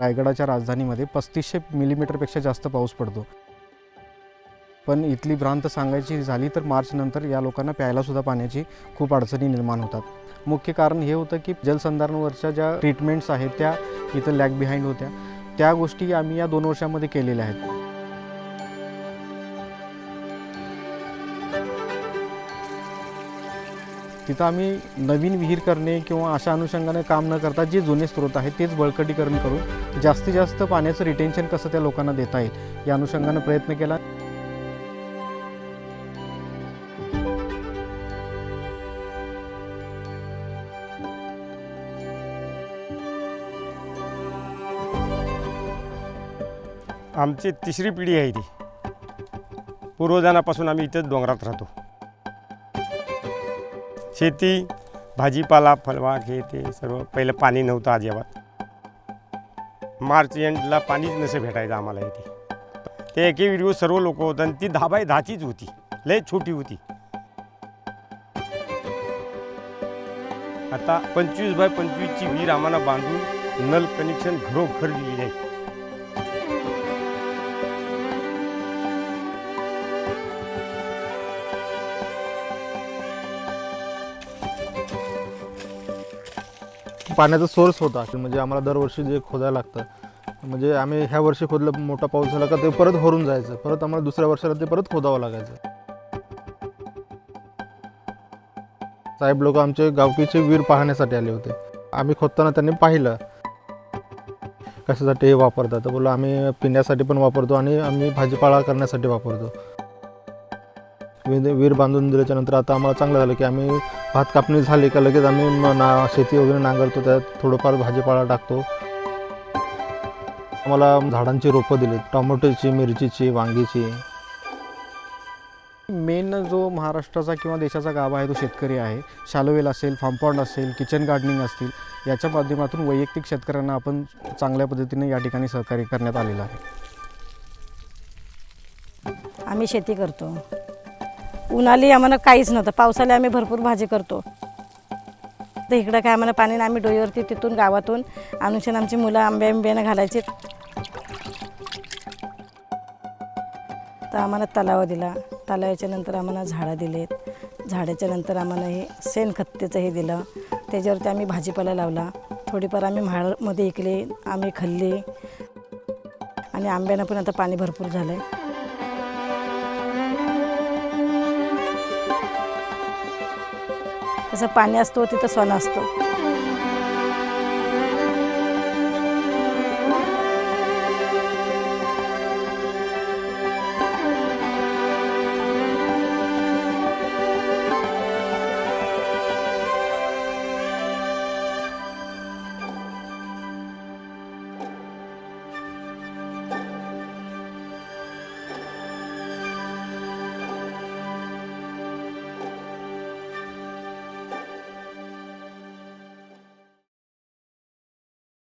रायगडाच्या राजधानीमध्ये 3500 मिलीमीटरपेक्षा जास्त पाऊस पडतो. पण इथली भ्रांत सांगायची झाली तर मार्च नंतर या लोकांना प्यायलासुद्धा पाण्याची खूप अडचणी निर्माण होतात. मुख्य कारण हे होतं की जलसंधारणावरच्या ज्या ट्रीटमेंट्स आहेत त्या इथं लॅग बिहाइंड होत्या. त्या गोष्टी आम्ही या 2 वर्षांमध्ये केलेल्या आहेत. तिथं आम्ही नवीन विहीर करणे किंवा अशा अनुषंगाने काम न करता जे जुने स्रोत आहेत तेच बळकटीकरण करून जास्तीत जास्त पाण्याचं रिटेन्शन कसं त्या लोकांना देता येईल या अनुषंगाने प्रयत्न केला. आमची तिसरी पिढी आहे ती. पूर्वजांपासून आम्ही इथंच डोंगरात राहतो. शेती, भाजीपाला, फळबाग हे ते सर्व. पहिलं पाणी नव्हतं अजिबात. मार्च एंडला पाणीच नसे भेटायचं आम्हाला इथे. ते एके विहिरीवर सर्व लोक होतं आणि ती 10 बाय 10चीच होती, लय छोटी होती. आता 25 बाय 25ची विहीर आम्हाला बांधून नल कनेक्शन घरोघर दिलेली आहे. पाण्याचा सोर्स होता म्हणजे आम्हाला दरवर्षी जे खोदायला लागतं, म्हणजे आम्ही ह्या वर्षी खोदलं, मोठा पाऊस झाला का ते परत भरून जायचं, परत आम्हाला दुसऱ्या वर्षाला ते परत खोदावं लागायचं. साहेब लोक आमचे गावकीचे विहीर पाहण्यासाठी आले होते. आम्ही खोदताना त्यांनी पाहिलं कशासाठी हे वापरतात, तर बोललो आम्ही पिण्यासाठी पण वापरतो आणि आम्ही भाजीपाला करण्यासाठी वापरतो. विहीर बांधून दिल्याच्या नंतर आता आम्हाला चांगलं झालं की आम्ही भात कापणी झाली का लगेच आम्ही शेती वगैरे नांगरतो, त्यात थोडंफार भाजीपाला टाकतो. आम्हाला झाडांची रोपं दिली, टोमॅटोची, मिरचीची, वांगीची. मेन जो महाराष्ट्राचा किंवा देशाचा गाभा आहे तो शेतकरी आहे. शॅलोवेल असेल, फार्मपॉन्ड असेल, किचन गार्डनिंग असतील, याच्या माध्यमातून वैयक्तिक शेतकऱ्यांना आपण चांगल्या पद्धतीने या ठिकाणी सहकार्य करण्यात आलेलं आहे. आम्ही शेती करतो. उन्हाळी आम्हाला काहीच नव्हतं, पावसाळ्यात आम्ही भरपूर भाजी करतो. तर इकडं काय आम्हाला पाणी आम्ही डोईवरती तिथून गावातून आणून आमची मुलं आंब्यानं घालायची. तर आम्हाला तलाव दिला, तलावाच्या नंतर आम्हाला झाडं दिलेत, झाडाच्या नंतर आम्हाला हे शेणखताचं हे दिलं, त्याच्यावरती आम्ही भाजीपाला लावला. थोडीफार आम्ही म्हाळमध्ये इकले, आम्ही खाल्ले आणि आंब्यानं पण आता पाणी भरपूर झालं आहे. जसं पाणी असतो तिथं सोनं असतो.